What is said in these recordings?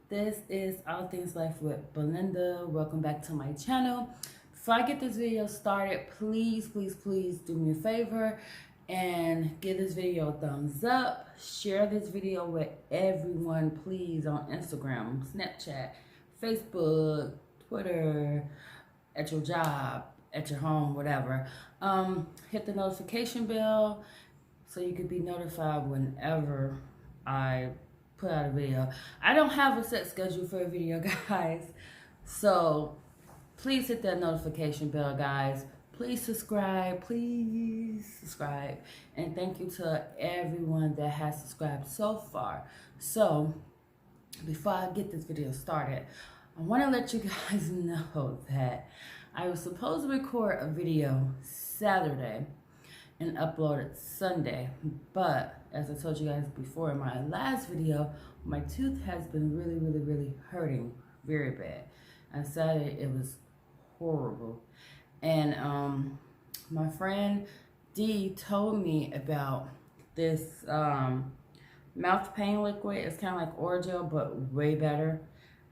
This is All Things Life with Belinda. Welcome back to my channel. Before I get this video started, please do me a favor and give this video a thumbs up. Share this video with everyone, please, on Instagram, Snapchat, Facebook, Twitter, at your job, at your home, whatever. Hit the notification bell so you can be notified whenever I put out a video. I don't have a set schedule for a video, guys, so please hit that notification bell, guys. Please subscribe, and thank you to everyone that has subscribed so far. So before I get this video started, I want to let you guys know that I was supposed to record a video Saturday and upload it Sunday, but as I told you guys before in my last video, my tooth has been really hurting very bad. On Saturday it was horrible, and my friend D told me about this mouth pain liquid. It's kind of like Orajel but way better.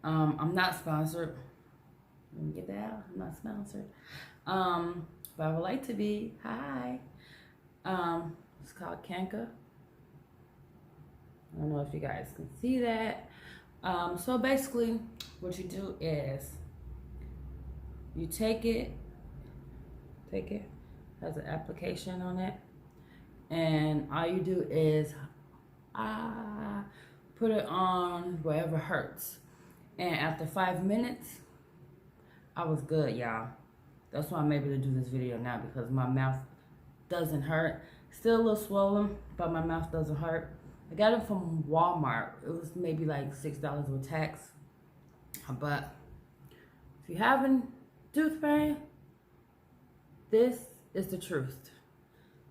I'm not sponsored. Let me get that out. I'm not sponsored, but I would like to be. Hi. It's called Kanka. I don't know if you guys can see that. So basically what you do is you take it, has an application on it, and all you do is put it on wherever hurts, and after 5 minutes I was good, y'all. That's why I'm able to do this video now, because my mouth doesn't hurt. Still a little swollen, but my mouth doesn't hurt. I got it from Walmart. It was maybe like $6 with tax. But if you're having tooth pain, this is the truth.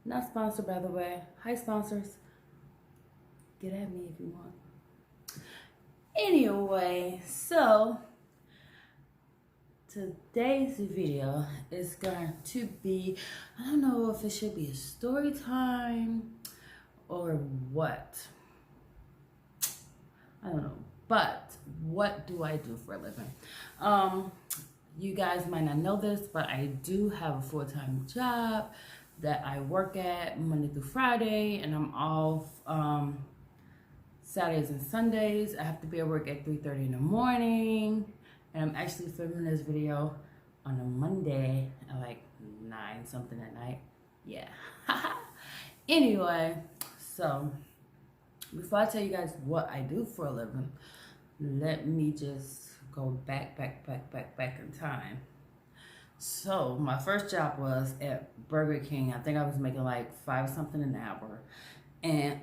Not sponsored, by the way. Hi, sponsors. Get at me if you want. Anyway, so today's video is going to be, I don't know if it should be a story time or what. I don't know. But what do I do for a living? You guys might not know this, but I do have a full-time job that I work at Monday through Friday, and I'm off Saturdays and Sundays. I have to be at work at 3:30 in the morning. And I'm actually filming this video on a Monday at like 9 something at night. Yeah. Anyway, so before I tell you guys what I do for a living, let me just go back in time. So my first job was at Burger King. I think I was making like 5 something an hour. And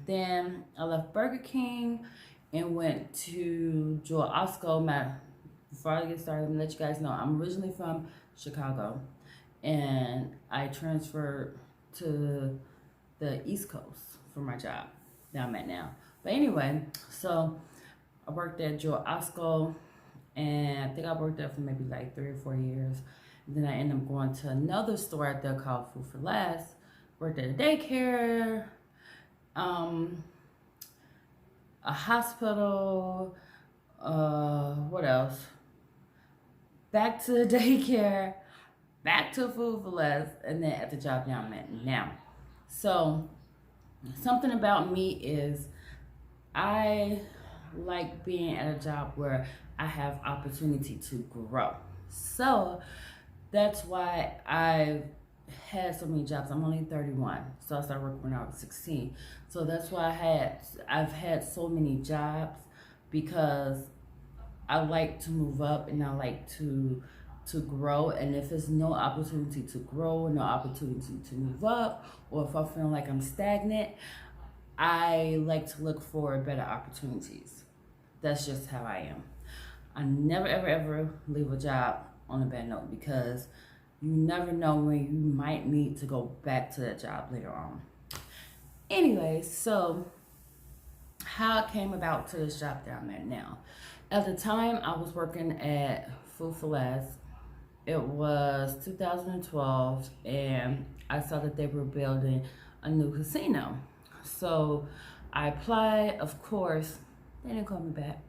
then I left Burger King and went to Joel Osco. Before I get started, let me let you guys know I'm originally from Chicago, and I transferred to the East Coast for my job that I'm at now. But anyway, so I worked at Joel Osco, and I think I worked there for maybe like 3 or 4 years. And then I ended up going to another store out there called Food for Less. Worked at a daycare, a hospital, what else? Back to the daycare, back to Food for Less, and then at the job that I'm at now. So something about me is I like being at a job where I have opportunity to grow. So that's why I've had so many jobs. I'm only 31, so I started working when I was 16. So that's why I've had so many jobs, because I like to move up and I like to grow. And if there's no opportunity to grow, no opportunity to move up, or if I feel like I'm stagnant, I like to look for better opportunities. That's just how I am. I never ever leave a job on a bad note, because you never know when you might need to go back to that job later on. Anyway, so how I came about to this job that I'm at now. At the time, I was working at Food for Less. It was 2012, and I saw that they were building a new casino. So I applied, of course. They didn't call me back.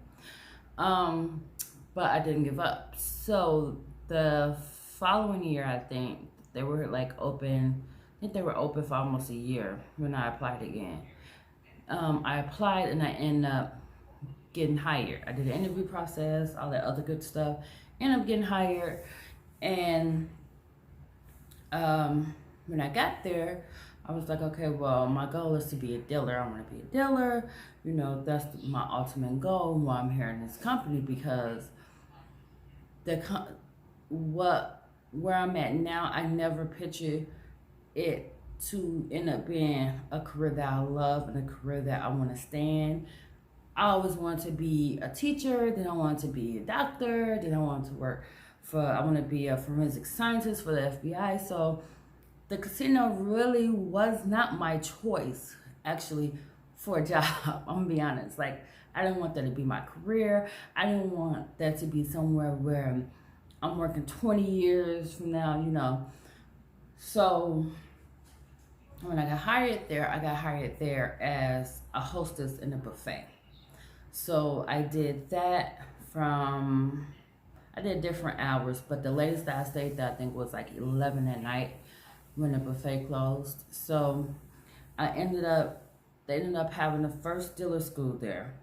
But I didn't give up. So the following year, I think they were like open. I think they were open for almost a year when I applied again. I applied and I ended up getting hired. I did the interview process, all that other good stuff. Ended up getting hired, and when I got there, I was like, okay, well, my goal is to be a dealer. I want to be a dealer. You know, that's my ultimate goal while I'm here in this company, because where I'm at now, I never pictured it to end up being a career that I love and a career that I want to stay in. I always wanted to be a teacher, then I wanted to be a doctor, then I wanted to work I want to be a forensic scientist for the FBI. So the casino really was not my choice, actually, for a job. I'm gonna be honest. Like, I didn't want that to be my career. I didn't want that to be somewhere where I'm working 20 years from now, you know. So when I got hired there as a hostess in a buffet. So I did that I did different hours, but the latest that I stayed there, I think, was like 11 at night when the buffet closed. So they ended up having the first dealer school there.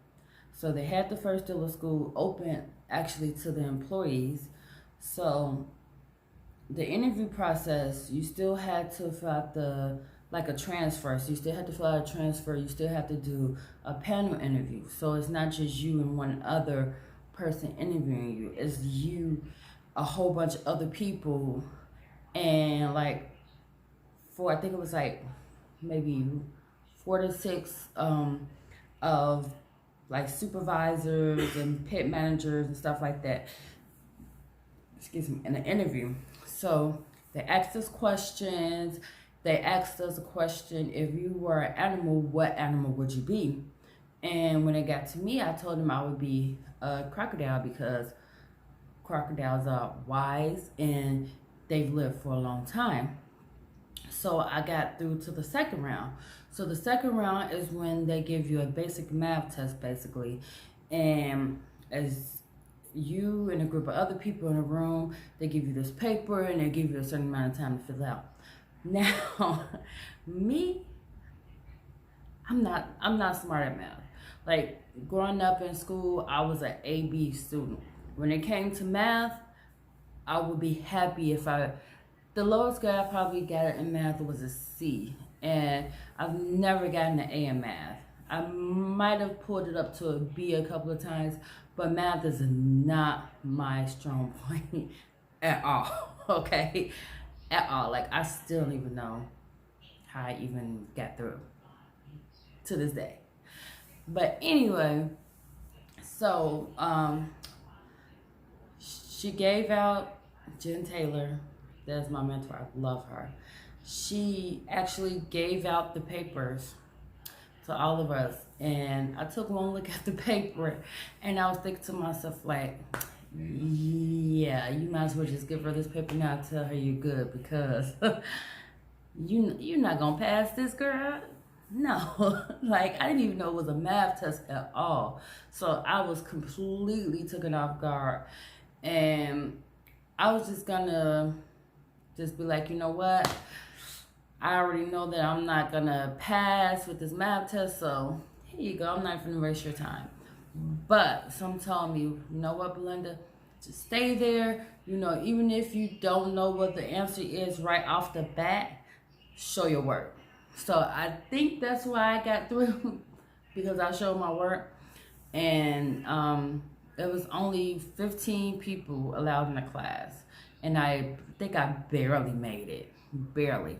So they had the first dealer school open actually to the employees. So the interview process, you still had to fill out a transfer. So you still had to fill out a transfer. You still have to do a panel interview. So it's not just you and one other person interviewing you. It's you, a whole bunch of other people, and like I think it was like maybe 4 to 6 of like supervisors and pit managers and stuff like that. Excuse me, in an interview. So they asked us questions. They asked us a question: if you were an animal, what animal would you be? And when it got to me, I told them I would be a crocodile, because crocodiles are wise and they've lived for a long time. So I got through to the second round. So the second round is when they give you a basic math test, basically. And as you and a group of other people in a room, they give you this paper and they give you a certain amount of time to fill out. Now, me, I'm not smart at math. Like, growing up in school, I was an A/B student. When it came to math, I would be happy if the lowest grade I probably got in math was a C. And I've never gotten an A in math. I might have pulled it up to a B a couple of times, but math is not my strong point at all, okay? At all. Like, I still don't even know how I even got through to this day. But anyway, so she gave out, Jen Taylor, that's my mentor, I love her. She actually gave out the papers to all of us, and I took one look at the paper, and I was thinking to myself, like, yeah, you might as well just give her this paper now and tell her you're good, because you're not gonna pass this, girl. No. Like, I didn't even know it was a math test at all. So I was completely taken off guard, and I was just gonna be like, you know what, I already know that I'm not gonna pass with this math test, so here you go, I'm not gonna waste your time. But some told me, you know what, Belinda, just stay there. You know, even if you don't know what the answer is right off the bat, show your work. So I think that's why I got through, because I showed my work. And there was only 15 people allowed in the class, and I think I barely made it, barely.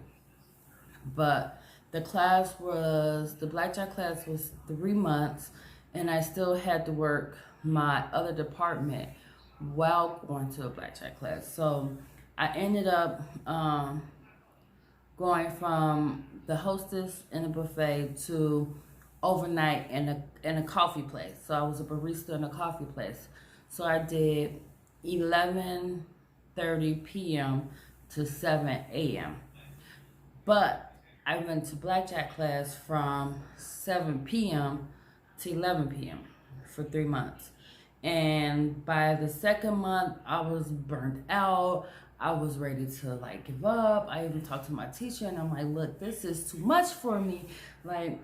But the blackjack class was 3 months, and I still had to work my other department while going to a blackjack class. So I ended up going from the hostess in a buffet to overnight in a coffee place. So I was a barista in a coffee place. So I did 11:30 p.m. to 7 a.m. But I went to blackjack class from 7 p.m. to 11 p.m. for 3 months. And by the second month, I was burnt out. I was ready to like give up. I even talked to my teacher and I'm like, look, this is too much for me. Like,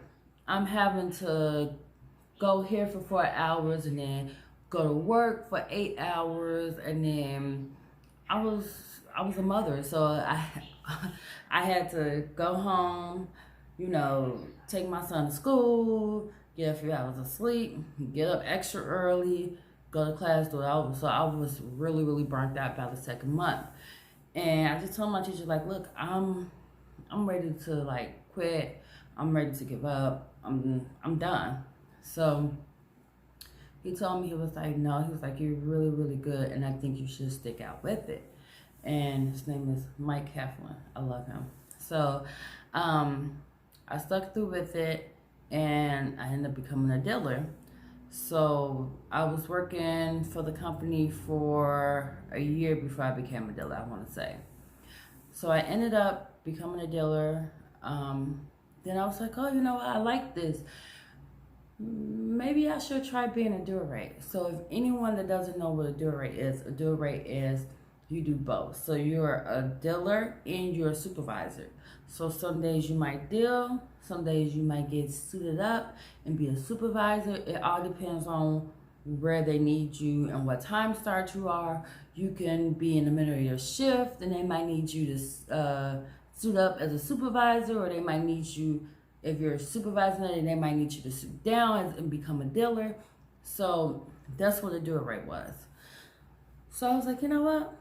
I'm having to go here for 4 hours and then go to work for 8 hours, and then I was a mother, so I had to go home, take my son to school, get a few hours of sleep, get up extra early, go to class, do it over. So I was really, really burnt out by the second month. And I just told my teacher, like, look, I'm ready to like quit. I'm ready to give up. I'm done. So he told me, he was like, no, he was like, you're really, really good, and I think you should stick out with it. And his name is Mike Heflin. I love him. So I stuck through with it, and I ended up becoming a dealer. So I was working for the company for a year before I became a dealer, I want to say. So I ended up becoming a dealer. Then I was like, oh, I like this. Maybe I should try being a dual rate. So if anyone that doesn't know what a dual rate is you do both. So you're a dealer and you're a supervisor. So some days you might deal, some days you might get suited up and be a supervisor. It all depends on where they need you and what time start you are. You can be in the middle of your shift and they might need you to suit up as a supervisor, or they might need you, if you're supervising it, they might need you to sit down and become a dealer. So that's what a dual rate was. So I was like, you know what?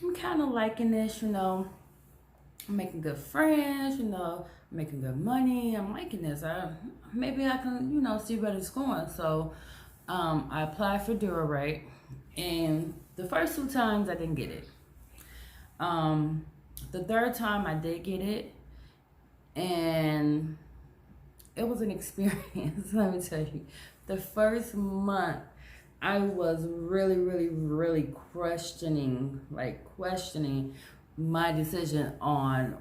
I'm kind of liking this, I'm making good friends, making good money. I'm liking this. Maybe I can, see where it's going. So I applied for dual rate, and the first 2 times I didn't get it. The third time I did get it, and it was an experience. Let me tell you, the first month I was really, really, really questioning my decision on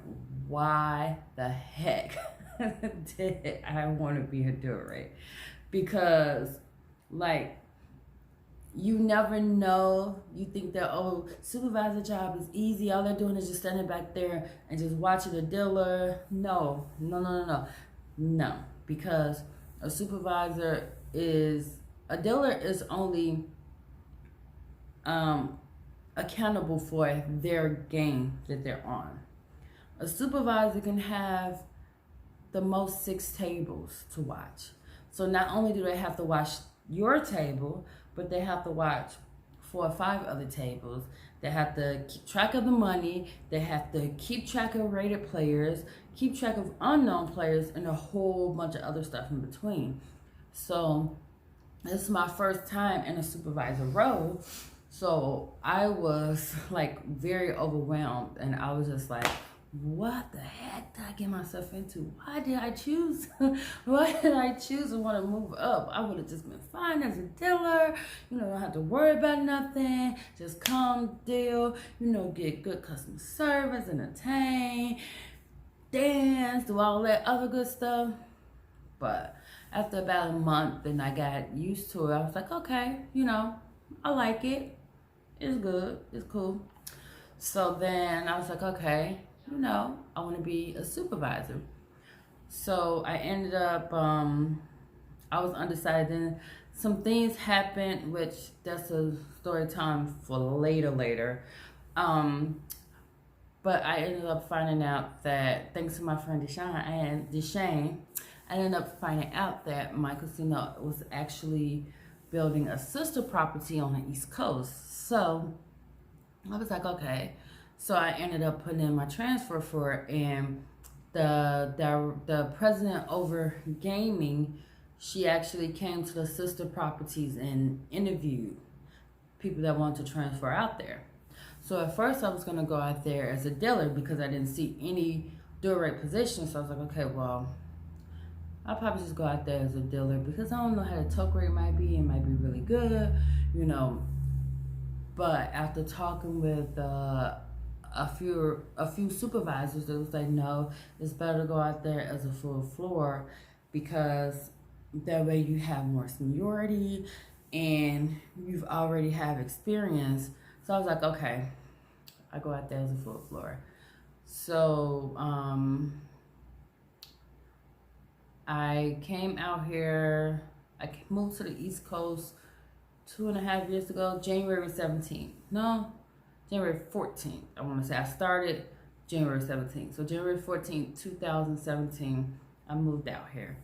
why the heck did I want to be a dual rate. Because, you never know. You think that, supervisor job is easy. All they're doing is just standing back there and just watching the dealer. No. Because a dealer is only accountable for their game that they're on. A supervisor can have the most 6 tables to watch. So not only do they have to watch your table, but they have to watch 4 or 5 other tables. They have to keep track of the money. They have to keep track of rated players, keep track of unknown players, and a whole bunch of other stuff in between. So this is my first time in a supervisor role. So I was very overwhelmed, and I was just like, what the heck did I get myself into? Why did I choose to want to move up? I would have just been fine as a dealer. Don't have to worry about nothing. Just come, deal, get good customer service, entertain, dance, do all that other good stuff. But after about a month, then I got used to it. I was like, okay, I like it. It's good. It's cool. So then I was like, okay, I want to be a supervisor. So I ended up, I was undecided. Then some things happened, which that's a story time for later. But I ended up finding out that, thanks to my friend Deshane, I ended up finding out that my casino was actually building a sister property on the East Coast. So I was like, okay. So I ended up putting in my transfer for it, and the president over gaming, she actually came to the sister properties and interviewed people that wanted to transfer out there. So at first I was going to go out there as a dealer because I didn't see any dual rate positions. So I was like, okay, well, I'll probably just go out there as a dealer because I don't know how the talk rate might be. It might be really good, But after talking with a few supervisors, they was like, no, it's better to go out there as a full floor because that way you have more seniority. and you've already have experience. So I was like, okay, I go out there as a full floor. So I came out here. I moved to the East Coast 2.5 years ago, January 17th. No, January 14th. I want to say I started January 17th. So January 14th, 2017, I moved out here.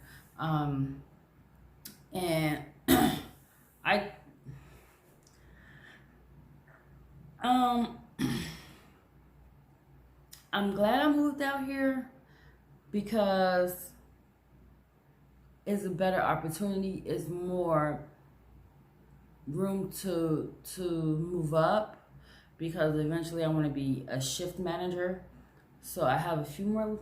And I I'm glad I moved out here because it's a better opportunity. It's more room to move up because eventually I want to be a shift manager. So I have a few more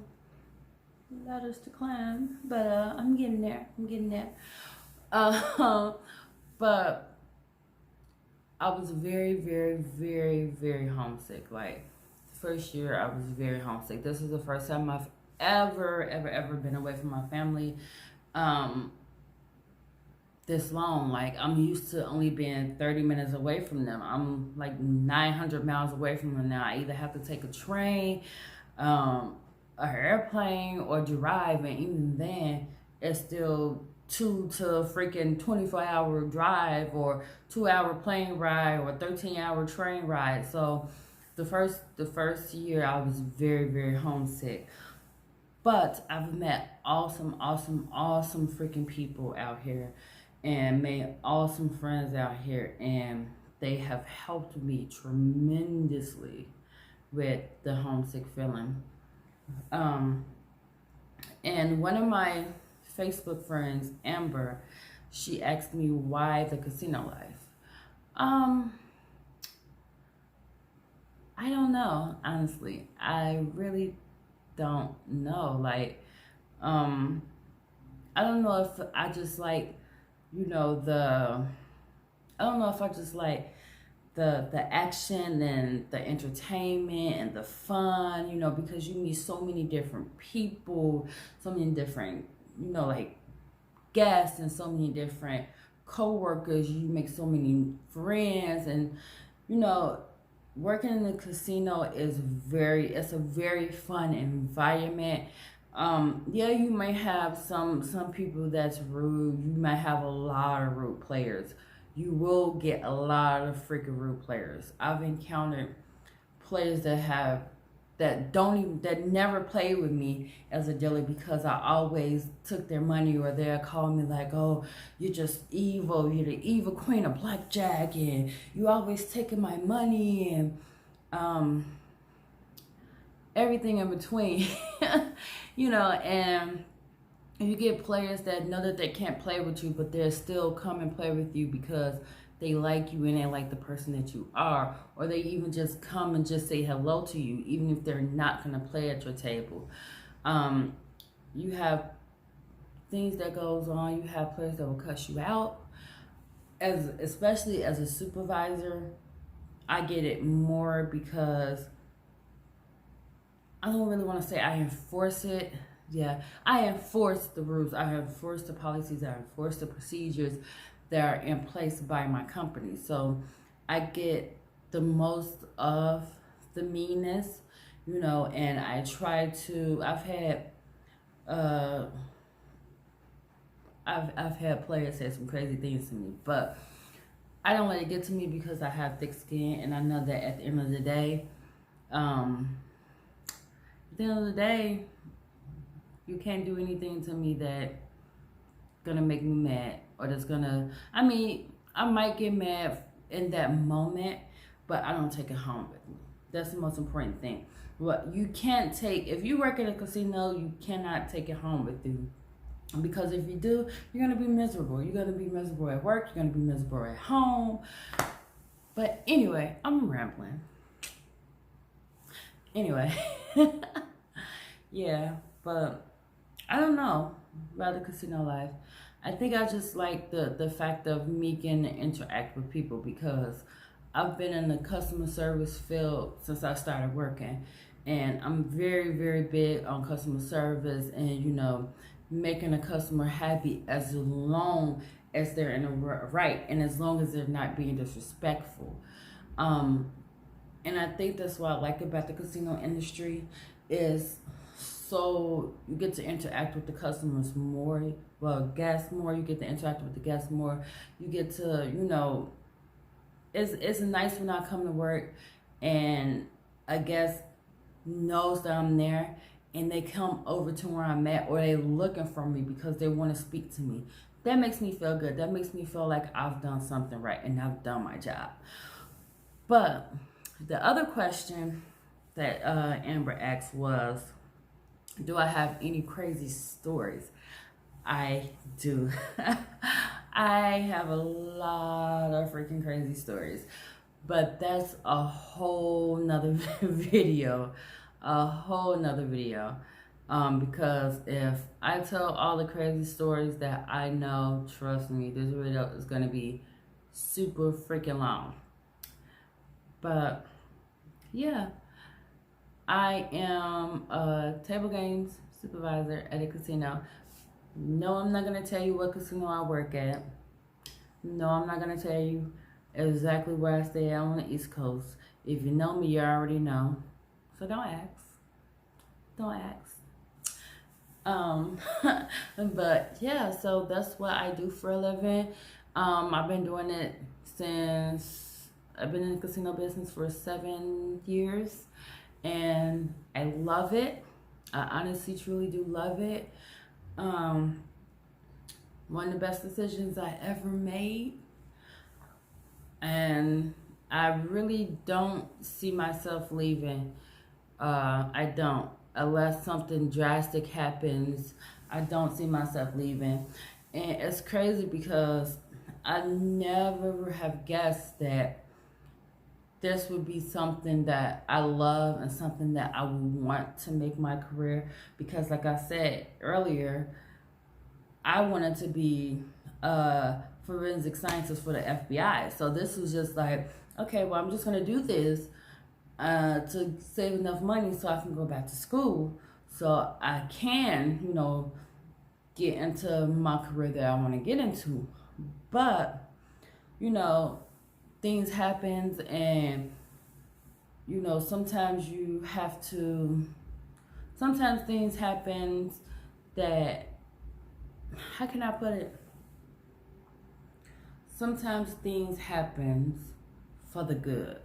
ladders to climb, but I'm getting there. But I was very, very, very, very homesick. Like, the first year I was very homesick. This is the first time I've ever been away from my family this long. Like, I'm used to only being 30 minutes away from them. I'm like 900 miles away from them now. I either have to take a train, an airplane, or drive, and even then it's still 2 to freaking 24-hour drive, or 2-hour plane ride, or 13-hour train ride. So the first year I was very, very homesick. But I've met awesome freaking people out here and made awesome friends out here, and they have helped me tremendously with the homesick feeling. And one of my Facebook friends, Amber, she asked me why the casino life. I don't know, honestly. I really don't know. Like, I don't know if I just like, I don't know if I just like the action and the entertainment and the fun, because you meet so many different people, so many different, like guests, and so many different co-workers. You make so many friends, and working in the casino is it's a very fun environment. Yeah, you may have some people that's rude. You might have a lot of rude players. You will get a lot of freaking rude players. I've encountered players that never played with me as a dealer because I always took their money, or they'll call me like, oh, you're just evil. You're the evil queen of blackjack, and you always taking my money, and everything in between. And you get players that know that they can't play with you, but they'll still come and play with you because they like you and they like the person that you are, or they even just come and just say hello to you, even if they're not going to play at your table. You have things that goes on. You have players that will cuss you out. Especially as a supervisor, I get it more because I don't really want to say I enforce it. Yeah, I enforce the rules. I enforce the policies. I enforce the procedures that are in place by my company. So I get the most of the meanness, and I try to. I've had players say some crazy things to me, but I don't let it get to me because I have thick skin, and I know that at the end of the day, you can't do anything to me that's gonna make me mad, or that's gonna. I might get mad in that moment, but I don't take it home with me. That's the most important thing. What you can't take, if you work at a casino, you cannot take it home with you. Because if you do, you're going to be miserable. You're going to be miserable at work. You're going to be miserable at home. But anyway, I'm rambling. Anyway. Yeah, but I don't know about the casino life. I think I just like the fact of me getting to interact with people, because I've been in the customer service field since I started working. And I'm very, very big on customer service and, making a customer happy as long as they're in the right, and as long as they're not being disrespectful. And I think that's what I like about the casino industry is so you get to interact with the customers more, well, guests more. You get to interact with the guests more. You get to, it's nice when I come to work and a guest knows that I'm there and they come over to where I'm at, or they're looking for me because they want to speak to me. That makes me feel good. That makes me feel like I've done something right and I've done my job. But the other question that Amber asked was, do I have any crazy stories? I do. I have a lot of freaking crazy stories, but that's a whole nother video. Because if I tell all the crazy stories that I know, trust me, this video is going to be super freaking long. But yeah, I am a table games supervisor at a casino. No, I'm not going to tell you what casino I work at. No, I'm not going to tell you exactly where I stay at on the East Coast. If you know me, you already know. So don't ask. Don't ask. But yeah, so that's what I do for a living. I've been doing it since I've been in the casino business for 7 years, and I love it. I honestly, truly do love it. One of the best decisions I ever made, and I really don't see myself leaving. I don't, unless something drastic happens. I don't see myself leaving. And it's crazy because I never have guessed that this would be something that I love and something that I would want to make my career. Because like I said earlier, I wanted to be a forensic scientist for the FBI. So this was just like, okay, well, I'm just going to do this to save enough money so I can go back to school. So I can, get into my career that I want to get into. But, things happen, and sometimes things happen that, how can I put it? Sometimes things happen for the good.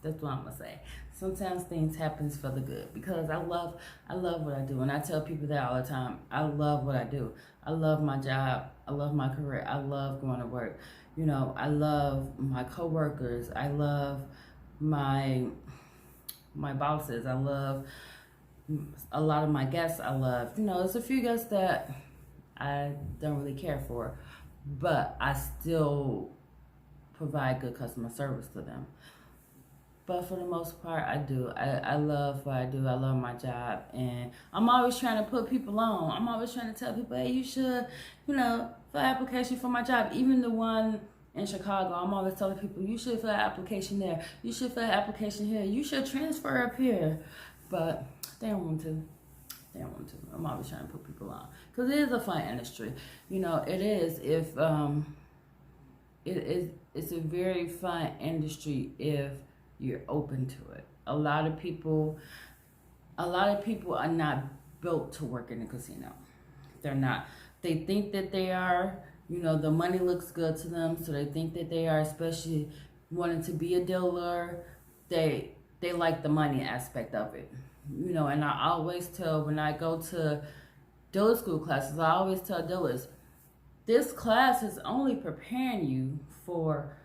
That's what I'm gonna say. Sometimes things happen for the good, because I love what I do, and I tell people that all the time. I love what I do. I love my job. I love my career. I love going to work. I love my coworkers. I love my bosses. I love a lot of my guests. I love, there's a few guests that I don't really care for, but I still provide good customer service to them. But for the most part, I do. I love what I do. I love my job. And I'm always trying to put people on. I'm always trying to tell people, hey, you should, fill an application for my job. Even the one in Chicago, I'm always telling people, you should fill an application there. You should fill an application here. You should transfer up here. But they don't want to. They don't want to. I'm always trying to put people on. Because it is a fun industry. It is. It's a very fun industry if you're open to it. A lot of people are not built to work in a casino. They're not. They think that they are. The money looks good to them, so they think that they are, especially wanting to be a dealer. They like the money aspect of it. And I always tell, when I go to dealer school classes, I always tell dealers, this class is only preparing you for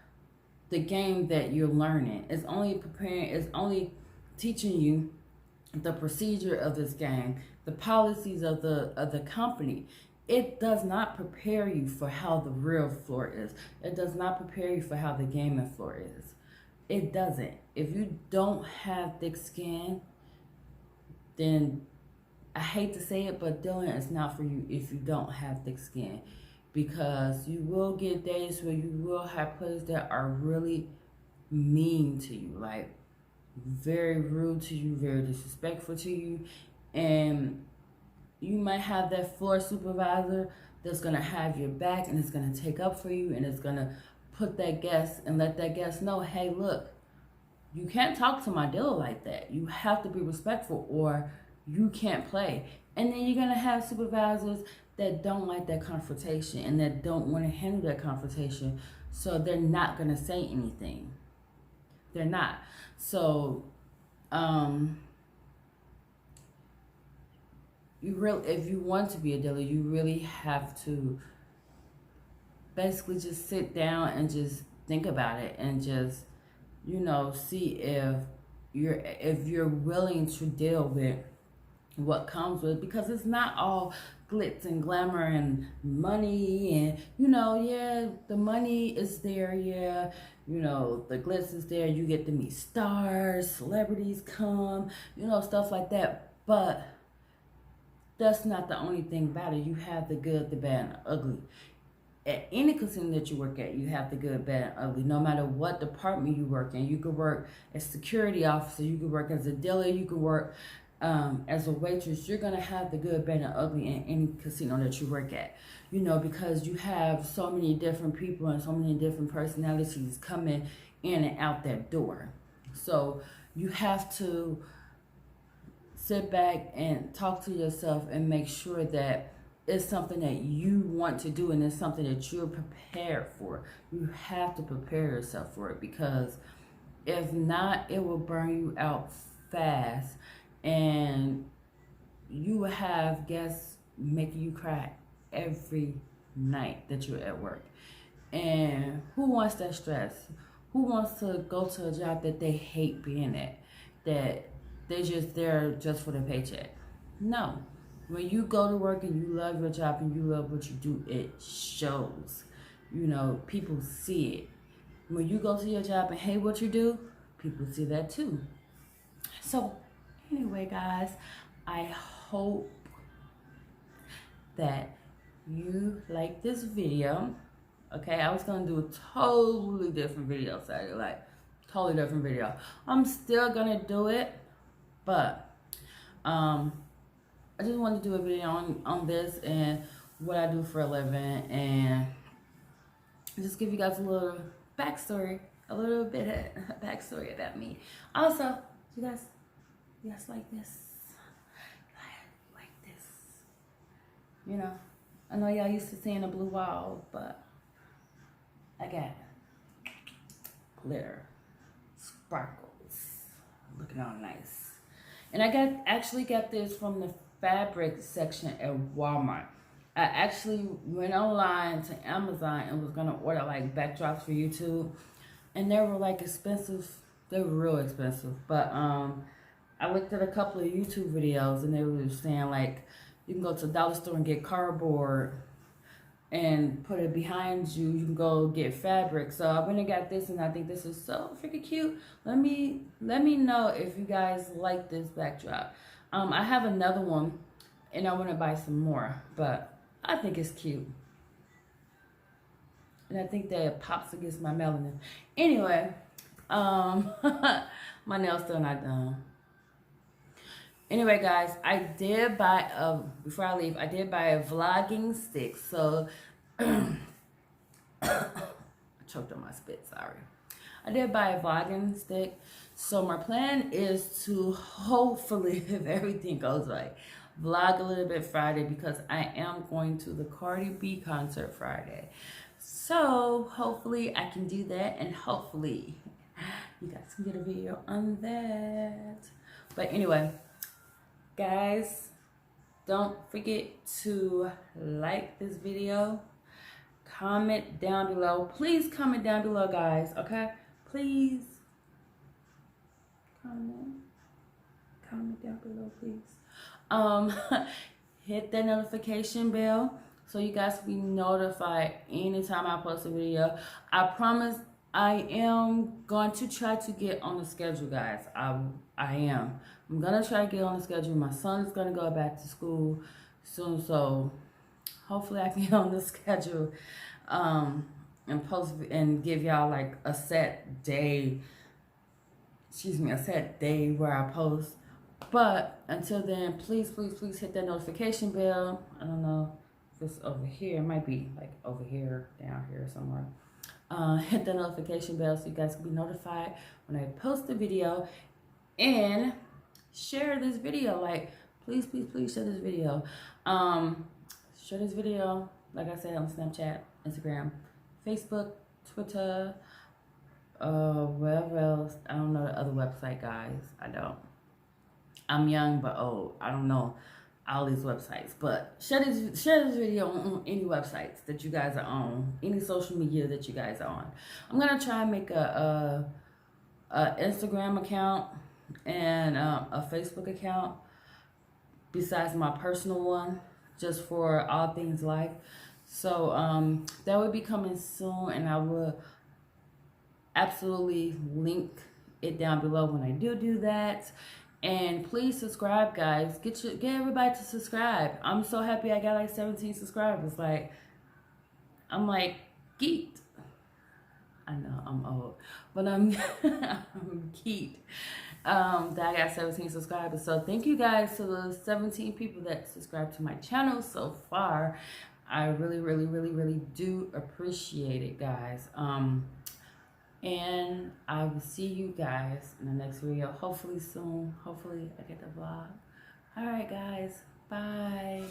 the game that you're learning. It's only teaching you the procedure of this game, the policies of the company. It does not prepare you for how the real floor is. It does not prepare you for how the gaming floor is. It doesn't. If you don't have thick skin, then I hate to say it, but dealing is not for you if you don't have thick skin. Because you will get days where you will have players that are really mean to you, like very rude to you, very disrespectful to you. And you might have that floor supervisor that's going to have your back and it's going to take up for you, and it's going to put that guest and let that guest know, hey, look, you can't talk to my dealer like that. You have to be respectful or you can't play. And then you're going to have supervisors that don't like that confrontation and that don't want to handle that confrontation. So they're not going to say anything. They're not. So, if you want to be a dealer, you really have to basically just sit down and just think about it and just, see if you're willing to deal with what comes with it, because it's not all glitz and glamour and money and yeah, the money is there, yeah, the glitz is there, you get to meet stars, celebrities come, stuff like that, but that's not the only thing about it. You have the good, the bad, and the ugly. At any casino that you work at, you have the good, bad, and ugly. No matter what department you work in, you could work as security officer, you could work as a dealer, you could work as a waitress. You're gonna have the good, bad, and ugly in any casino that you work at. Because you have so many different people and so many different personalities coming in and out that door. So you have to sit back and talk to yourself and make sure that it's something that you want to do and it's something that you're prepared for. You have to prepare yourself for it, because if not, it will burn you out fast and you will have guests making you cry every night that you're at work. And who wants that stress? Who wants to go to a job that they hate being at, that they're just there just for the paycheck? No. When you go to work and you love your job and you love what you do, it shows. People see it. When you go to your job and hate what you do, people see that too. So anyway, guys, I hope that you like this video. Okay, I was gonna do a totally different video Saturday, like totally different video. I'm still gonna do it, but I just wanted to do a video on this and what I do for a living, and just give you guys a little backstory, a little bit of backstory about me. Also, you guys like this? Like this? I know y'all used to seeing a blue wall, but I got glitter, sparkles, looking all nice. And I actually got this from the fabric section at Walmart. I actually went online to Amazon and was gonna order like backdrops for YouTube, and they were like expensive. They were real expensive, but I looked at a couple of YouTube videos and they were saying like you can go to the dollar store and get cardboard and put it behind you. You can go get fabric. So I went and got this, and I think this is so freaking cute. Let me know if you guys like this backdrop. I have another one and I want to buy some more, but I think it's cute. And I think that it pops against my melanin. Anyway, my nails still not done. Anyway, guys, I did buy before I leave, I did buy a vlogging stick. So, I choked on my spit, sorry. I did buy a vlogging stick. So my plan is to hopefully, if everything goes right, vlog a little bit Friday, because I am going to the Cardi B concert Friday. So hopefully I can do that, and hopefully you guys can get a video on that. But anyway, guys, don't forget to like this video, comment down below. Please comment down below, guys, okay? Please comment down below, please. Hit that notification bell so you guys will be notified anytime I post a video. I promise I am going to try to get on the schedule, guys. I am. I'm going to try to get on the schedule. My son is going to go back to school soon, so hopefully I can get on the schedule and post and give y'all like a set day, a set day where I post. But until then, please hit that notification bell. I don't know, if it's over here, it might be like over here, down here somewhere. Hit the notification bell so you guys can be notified when I post the video, and share this video. Like, please, please, please share this video. Share this video, like I said, on Snapchat, Instagram, Facebook, Twitter, wherever else. I don't know the other website, guys. I don't. I'm young but old. I don't know all these websites, but share this video on any websites that you guys are on, any social media that you guys are on. I'm gonna try and make a Instagram account and a Facebook account besides my personal one, just for all things life. So that will be coming soon, and I will absolutely link it down below when I do that. And please subscribe, guys. Get everybody to subscribe. I'm so happy I got like 17 subscribers. Like, I'm like geeked. I know I'm old, but I'm I'm geeked that I got 17 subscribers. So thank you guys to the 17 people that subscribed to my channel so far. I really, really, really, really do appreciate it, guys. And I will see you guys in the next video, hopefully soon. Hopefully I get the vlog. All right, guys. Bye.